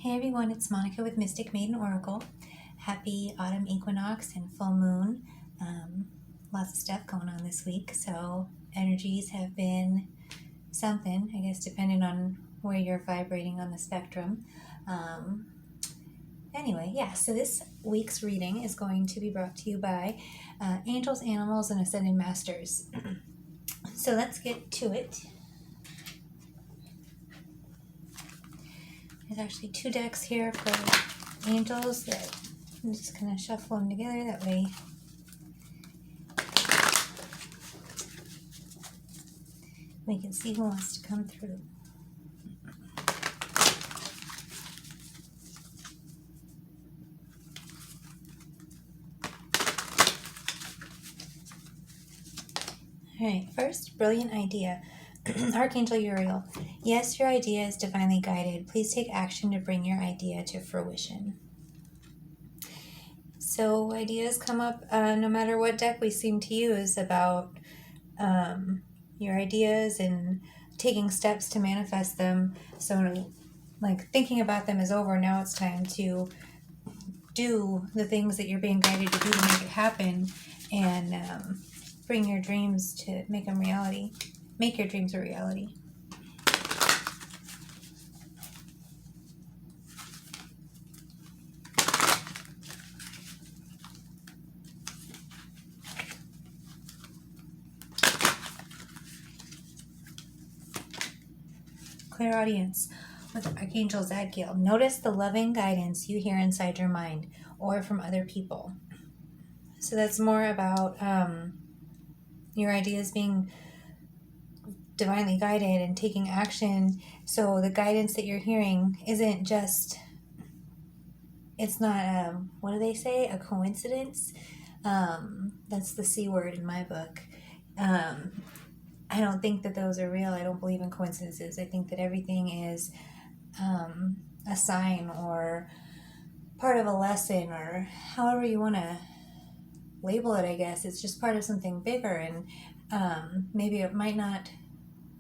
Hey everyone, it's Monica with Mystic Maiden Oracle. Happy autumn equinox and full moon. Lots of stuff going on this week, so energies have been something, I guess, depending on where you're vibrating on the spectrum. Anyway, so this week's reading is going to be brought to you by Angels, Animals, and Ascendant Masters. So let's get to it. There's actually two decks here for angels that I'm just going to shuffle them together that way. We can see who wants to come through. Alright, first, brilliant idea. Archangel Uriel. Yes, your idea is divinely guided. Please take action to bring your idea to fruition. So ideas come up no matter what deck we seem to use about your ideas and taking steps to manifest them. So like thinking about them is over. Now it's time to do the things that you're being guided to do to make it happen and bring your dreams to make them reality. Make your dreams a reality. Clairaudience with Archangel Zadkiel. Notice the loving guidance you hear inside your mind or from other people. So that's more about your ideas being divinely guided and taking action. So the guidance that you're hearing isn't just, it's not, what do they say? A coincidence? That's the C word in my book. I don't think that those are real. I don't believe in coincidences. I think that everything is a sign or part of a lesson or however you want to label it, I guess. It's just part of something bigger, and maybe it might not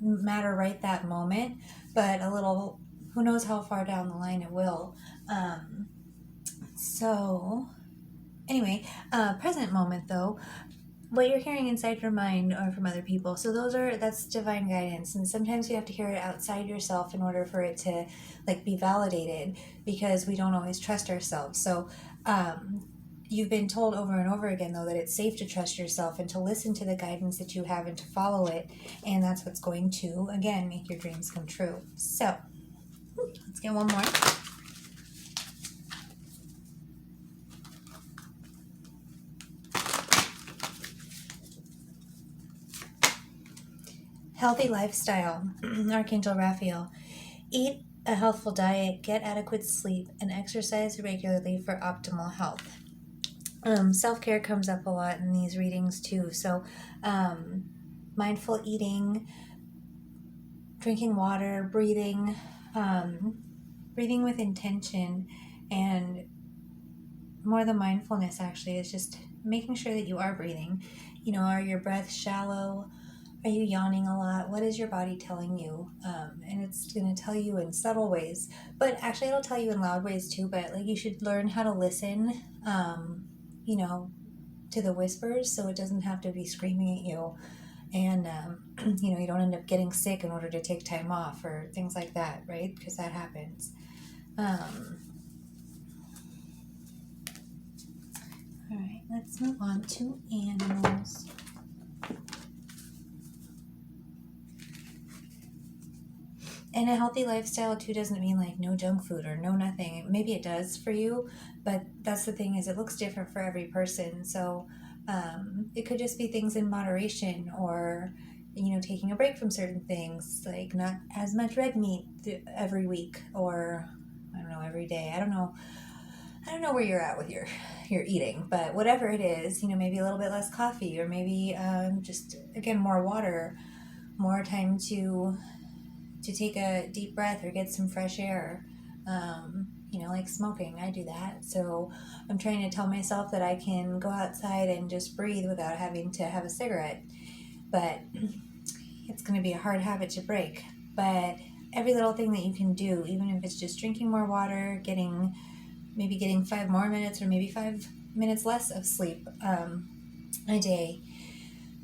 matter right that moment, but a little, who knows how far down the line it will. So anyway, present moment though, what you're hearing inside your mind or from other people, so that's divine guidance, and sometimes you have to hear it outside yourself in order for it to like be validated, because we don't always trust ourselves. So you've been told over and over again, though, that it's safe to trust yourself and to listen to the guidance that you have and to follow it. And that's what's going to, again, make your dreams come true. So, let's get one more. Healthy lifestyle. Archangel Raphael. Eat a healthful diet, get adequate sleep, and exercise regularly for optimal health. Self-care comes up a lot in these readings too. So mindful eating, drinking water, breathing with intention, and more than mindfulness actually is just making sure that you are breathing. You know, are your breaths shallow? Are you yawning a lot? What is your body telling you? And it's going to tell you in subtle ways, but actually it'll tell you in loud ways too. But like, you should learn how to listen to the whispers, so it doesn't have to be screaming at you, and you don't end up getting sick in order to take time off or things like that, right? Because that happens. All right, let's move on to animals. And a healthy lifestyle too doesn't mean like no junk food or no nothing. Maybe it does for you, but that's the thing, is it looks different for every person. So it could just be things in moderation, or taking a break from certain things, like not as much red meat every week, or I don't know, every day. I don't know where you're at with your eating, but whatever it is, maybe a little bit less coffee, or maybe just again more water, more time to take a deep breath or get some fresh air. Like smoking, I do that. So I'm trying to tell myself that I can go outside and just breathe without having to have a cigarette. But it's going to be a hard habit to break. But every little thing that you can do, even if it's just drinking more water, maybe getting 5 more minutes or maybe 5 minutes less of sleep a day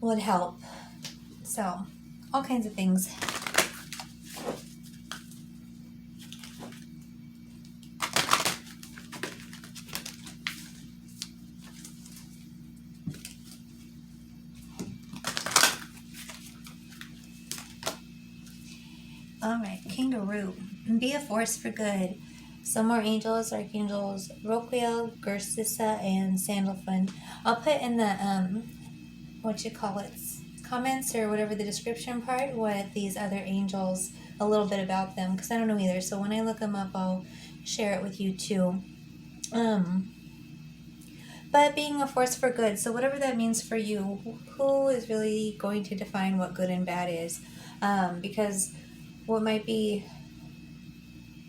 would help. So, all kinds of things. Alright, Kangaroo. Be a force for good. Some more angels, archangels, Roquiel, Gersisa, and Sandalphon. I'll put in the, comments or whatever the description part, what these other angels, a little bit about them, because I don't know either. So when I look them up, I'll share it with you too. But being a force for good, so whatever that means for you, who is really going to define what good and bad is? Because what might be,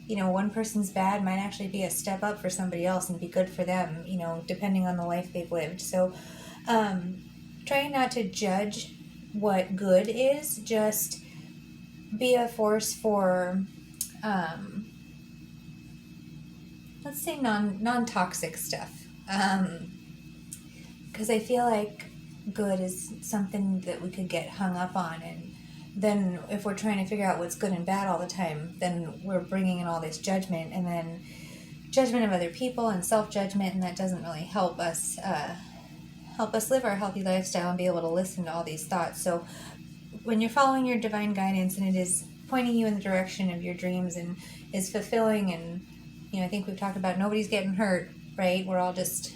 one person's bad might actually be a step up for somebody else and be good for them, depending on the life they've lived. So try not to judge what good is, just be a force for, let's say non-toxic stuff. Because I feel like good is something that we could get hung up on, and then if we're trying to figure out what's good and bad all the time, then we're bringing in all this judgment, and then judgment of other people and self-judgment, and that doesn't really help us live our healthy lifestyle and be able to listen to all these thoughts. So when you're following your divine guidance and it is pointing you in the direction of your dreams and is fulfilling, and I think we've talked about nobody's getting hurt, right? We're all just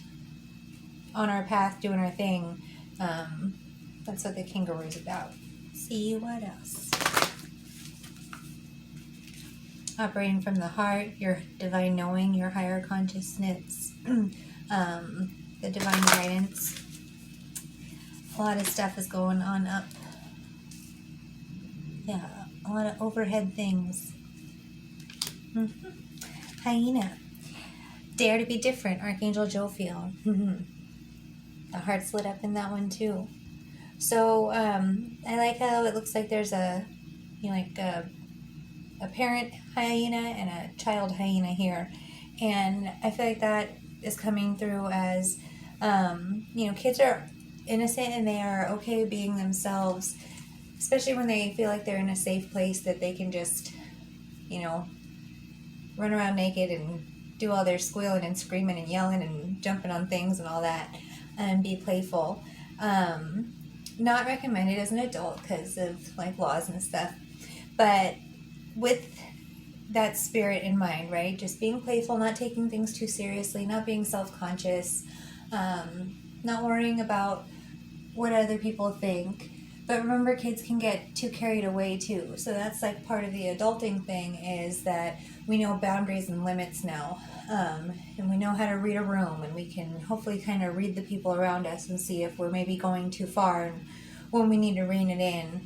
on our path doing our thing. That's what the Kangaroo is about. See what else. Operating from the heart, your divine knowing, your higher consciousness, the divine guidance. A lot of stuff is going on up. Yeah, a lot of overhead things. Hyena. Dare to be different, Archangel Joviel. The heart's lit up in that one too. So I like how it looks like there's a parent hyena and a child hyena here, and I feel like that is coming through as kids are innocent and they are okay being themselves, especially when they feel like they're in a safe place that they can just run around naked and do all their squealing and screaming and yelling and jumping on things and all that, and be playful. Not recommended as an adult because of laws and stuff, but with that spirit in mind, right? Just being playful, not taking things too seriously, not being self-conscious, not worrying about what other people think. But remember, kids can get too carried away too. So that's part of the adulting thing, is that we know boundaries and limits now. And we know how to read a room, and we can hopefully kind of read the people around us and see if we're maybe going too far and when we need to rein it in.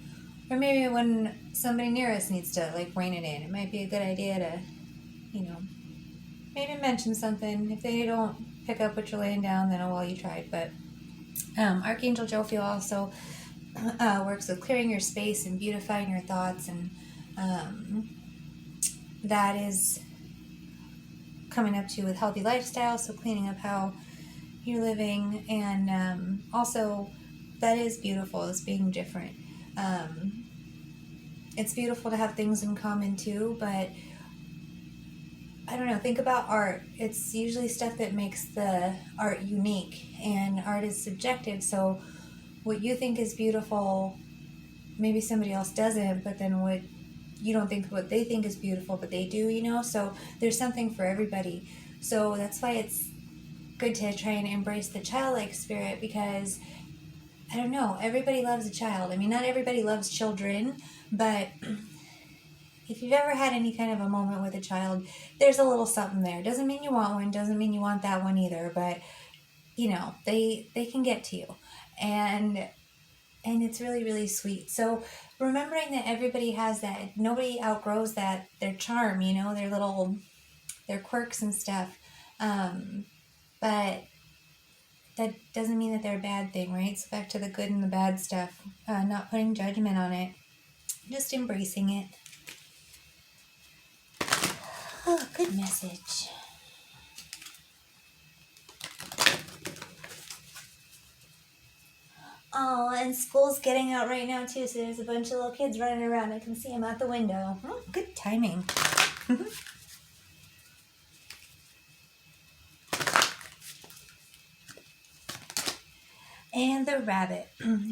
Or maybe when somebody near us needs to rein it in. It might be a good idea to, maybe mention something. If they don't pick up what you're laying down, then oh well, you tried. But Archangel Joviel also works with clearing your space and beautifying your thoughts, and that is coming up to with healthy lifestyle, so cleaning up how you're living, and also that is beautiful, is being different. It's beautiful to have things in common too, but I don't know, think about art. It's usually stuff that makes the art unique, and art is subjective, so what you think is beautiful, maybe somebody else doesn't, but then what you don't think what they think is beautiful, but they do, so there's something for everybody. So that's why it's good to try and embrace the childlike spirit, because I don't know, everybody loves a child. I mean, not everybody loves children, but if you've ever had any kind of a moment with a child, there's a little something there. Doesn't mean you want one, doesn't mean you want that one either, but they can get to you, and it's really, really sweet. So remembering that everybody has that, nobody outgrows that, their charm, their quirks and stuff, but that doesn't mean that they're a bad thing, right? So back to the good and the bad stuff, not putting judgment on it, just embracing it. Oh, good message. Oh, and school's getting out right now too, so there's a bunch of little kids running around. I can see them out the window. Oh, good timing. And the rabbit.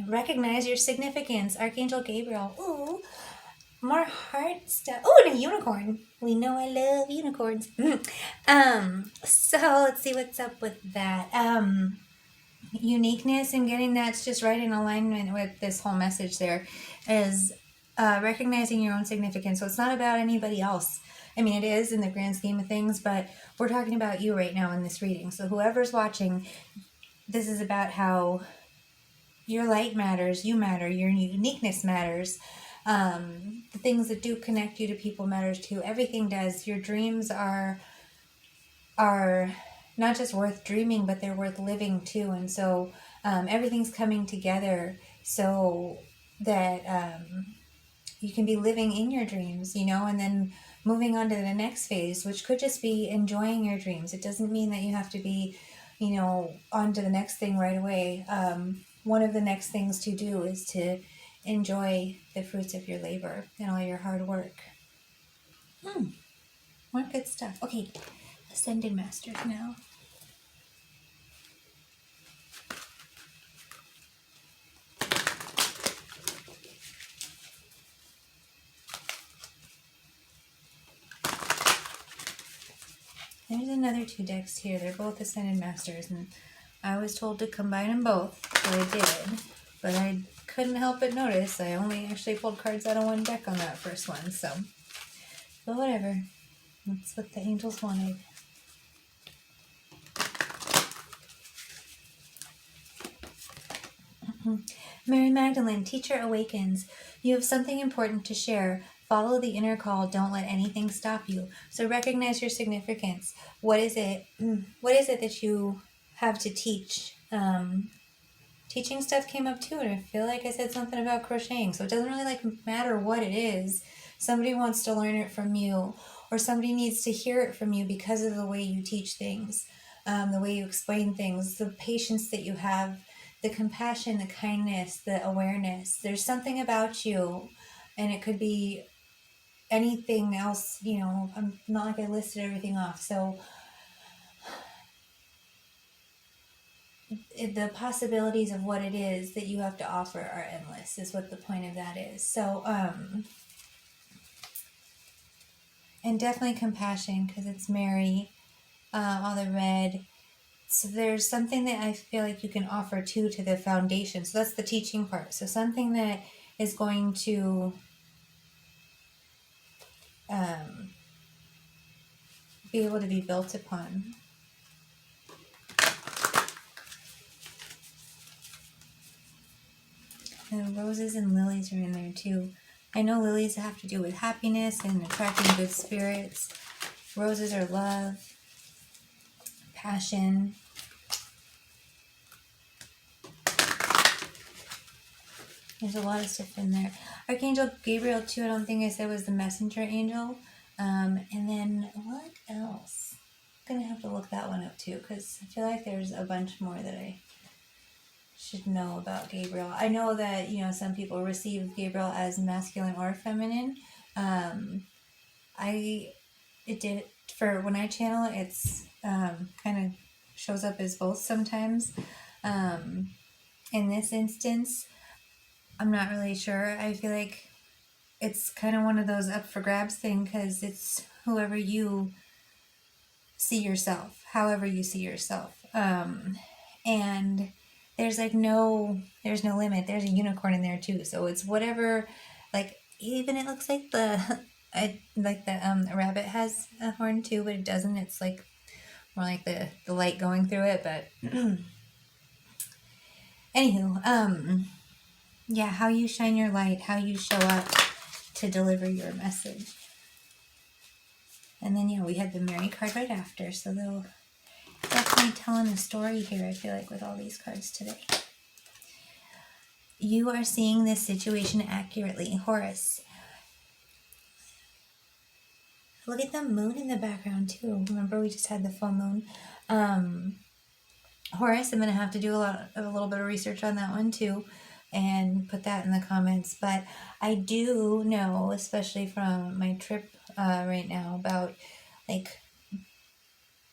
Recognize your significance. Archangel Gabriel. Ooh, more heart stuff. Oh, and a unicorn. We know I love unicorns. So let's see what's up with that. Uniqueness and getting that's just right in alignment with this whole message there is recognizing your own significance. So it's not about anybody else. I mean, it is in the grand scheme of things, but we're talking about you right now in this reading. So whoever's watching, this is about how your light matters, you matter, your uniqueness matters. The things that do connect you to people matters too. Everything does. Your dreams are not just worth dreaming, but they're worth living too. And so everything's coming together so that you can be living in your dreams, and then moving on to the next phase, which could just be enjoying your dreams. It doesn't mean that you have to be, on to the next thing right away. One of the next things to do is to enjoy the fruits of your labor and all your hard work. More good stuff. Okay, Ascendant Masters now. There's another 2 decks here. They're both Ascendant Masters, and I was told to combine them both, so I did. But I couldn't help but notice I only actually pulled cards out of 1 deck on that first one, so. But whatever. That's what the angels wanted. Mary Magdalene, Teacher awakens. You have something important to share. Follow the inner call. Don't let anything stop you. So recognize your significance. What is it? What is it that you have to teach? Teaching stuff came up too, and I feel like I said something about crocheting. So it doesn't really matter what it is. Somebody wants to learn it from you, or somebody needs to hear it from you because of the way you teach things, the way you explain things, the patience that you have, the compassion, the kindness, the awareness. There's something about you, and it could be anything else, I'm not like I listed everything off. So the possibilities of what it is that you have to offer are endless, is what the point of that is. So, and definitely compassion, because it's Mary, all the red. So there's something that I feel like you can offer too to the foundation. So that's the teaching part. So something that is going to be able to be built upon. And roses and lilies are in there too. I know lilies have to do with happiness and attracting good spirits. Roses are love, passion. There's a lot of stuff in there. Archangel Gabriel too, I don't think I said was the messenger angel. And then what else? I'm going to have to look that one up too, because I feel like there's a bunch more that I should know about Gabriel. I know that, some people receive Gabriel as masculine or feminine. It did, for when I channel it, it's kind of shows up as both sometimes. In this instance, I'm not really sure. I feel like it's kind of one of those up for grabs thing, because it's whoever you see yourself, however you see yourself. And there's no limit. There's a unicorn in there too. So it's whatever, even it looks like the rabbit has a horn too, but it doesn't. It's more like the light going through it. But anywho, yeah, how you shine your light, how you show up to deliver your message. And then, we had the Mary card right after, so they'll definitely telling a story here, I feel like, with all these cards today. You are seeing this situation accurately, Horus. Look at the moon in the background too. Remember we just had the full moon. Horus, I'm going to have to do a little bit of research on that one too and put that in the comments. But I do know, especially from my trip right now, about like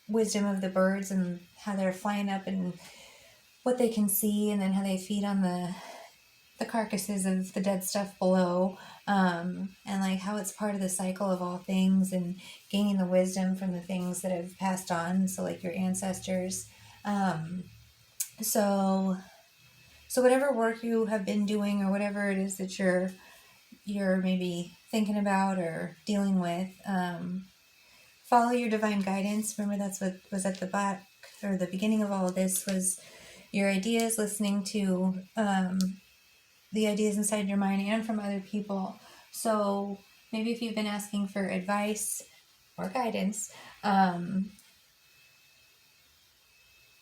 wisdom of the birds and how they're flying up and what they can see, and then how they feed on the carcasses of the dead stuff below, and like how it's part of the cycle of all things, and gaining the wisdom from the things that have passed on, so like your ancestors. So whatever work you have been doing, or whatever it is that you're maybe thinking about or dealing with, follow your divine guidance. Remember, that's what was at the back, or the beginning of all of this, was your ideas, listening to the ideas inside your mind and from other people. So maybe if you've been asking for advice or guidance, and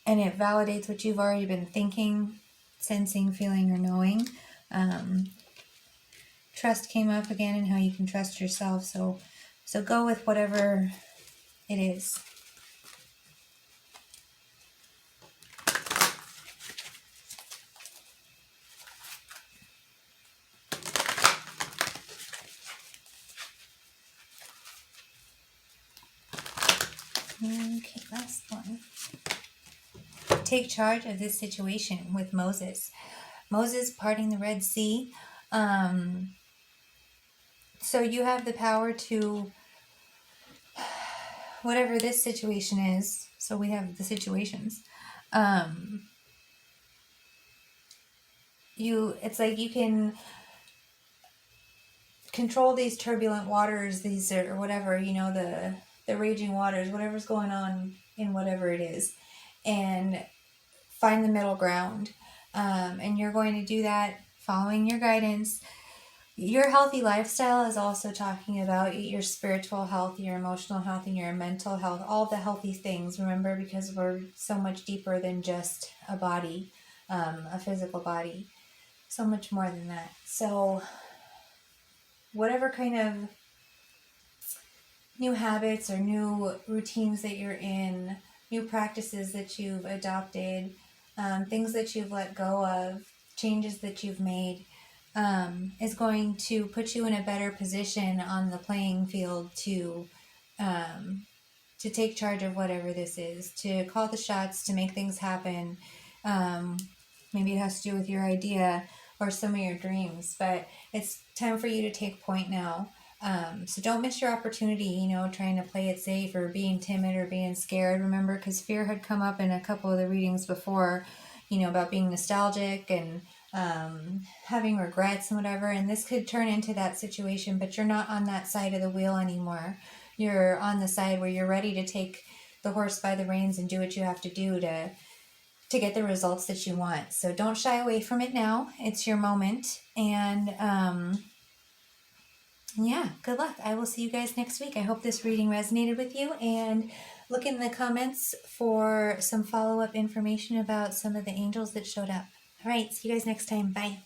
it validates what you've already been thinking, sensing, feeling, or knowing. Trust came up again, and how you can trust yourself. So go with whatever it is. Okay, last one. Take charge of this situation with Moses. Moses parting the Red Sea. So you have the power to, whatever this situation is, so we have the situations. It's like you can control these turbulent waters, these, or whatever, the raging waters, whatever's going on in whatever it is, and find the middle ground. And you're going to do that following your guidance. Your healthy lifestyle is also talking about your spiritual health, your emotional health, and your mental health, all the healthy things, remember, because we're so much deeper than just a body, a physical body, so much more than that. So whatever kind of new habits or new routines that you're in, new practices that you've adopted, things that you've let go of, changes that you've made, is going to put you in a better position on the playing field to take charge of whatever this is, to call the shots, to make things happen. Maybe it has to do with your idea or some of your dreams, but it's time for you to take point now. So don't miss your opportunity, trying to play it safe or being timid or being scared. Remember, because fear had come up in a couple of the readings before, about being nostalgic and having regrets and whatever. And this could turn into that situation, but you're not on that side of the wheel anymore. You're on the side where you're ready to take the horse by the reins and do what you have to do to get the results that you want. So don't shy away from it now. It's your moment. And yeah, good luck. I will see you guys next week. I hope this reading resonated with you, and look in the comments for some follow-up information about some of the angels that showed up. All right, see you guys next time. Bye.